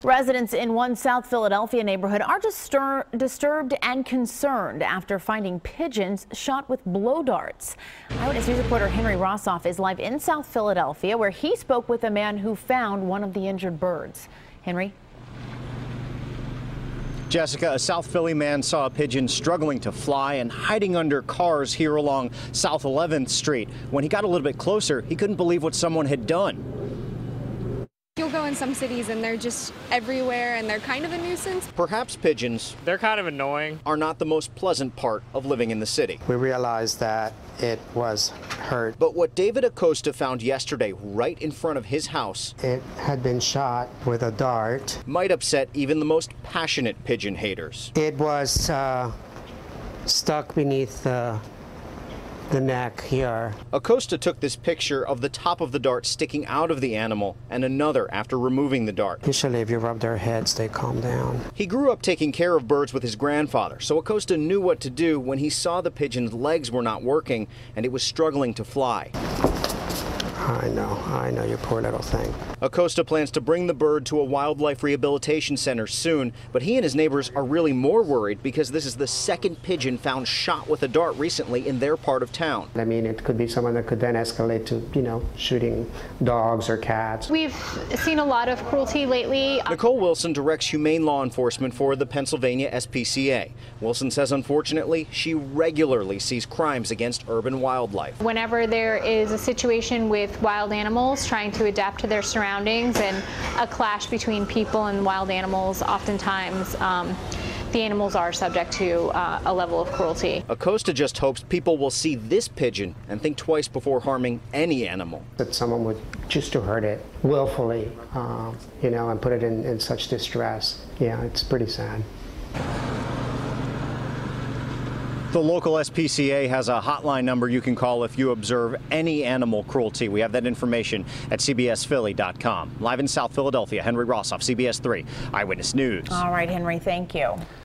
Residents in one South Philadelphia neighborhood are disturbed and concerned after finding pigeons shot with blow darts. Eyewitness News reporter Henry Rossoff is live in South Philadelphia, where he spoke with a man who found one of the injured birds. Henry? Jessica, a South Philly man saw a pigeon struggling to fly and hiding under cars here along South 11th Street. When he got a little bit closer, he couldn't believe what someone had done. You'll go in some cities and they're just everywhere and they're kind of a nuisance. Perhaps pigeons, they're kind of annoying, are not the most pleasant part of living in the city. We realized that it was hurt. But what David Acosta found yesterday right in front of his house, it had been shot with a dart, might upset even the most passionate pigeon haters. It was stuck beneath the neck here. Acosta took this picture of the top of the dart sticking out of the animal and another after removing the dart. Usually if you rub their heads, they calm down. He grew up taking care of birds with his grandfather, so Acosta knew what to do when he saw the pigeon's legs were not working and it was struggling to fly. I know, you poor little thing. Acosta plans to bring the bird to a wildlife rehabilitation center soon, but he and his neighbors are really more worried because this is the second pigeon found shot with a dart recently in their part of town. I mean, it could be someone that could then escalate to, shooting dogs or cats. We've seen a lot of cruelty lately. Nicole Wilson directs humane law enforcement for the Pennsylvania SPCA. Wilson says, unfortunately, she regularly sees crimes against urban wildlife. Whenever there is a situation with wild animals trying to adapt to their surroundings and a clash between people and wild animals, oftentimes the animals are subject to a level of cruelty. Acosta just hopes people will see this pigeon and think twice before harming any animal. That someone would choose to hurt it willfully, and put it in such distress. Yeah, it's pretty sad. The local SPCA has a hotline number you can call if you observe any animal cruelty. We have that information at cbsphilly.com. Live in South Philadelphia, Henry Rossoff, CBS 3 Eyewitness News. All right, Henry, thank you.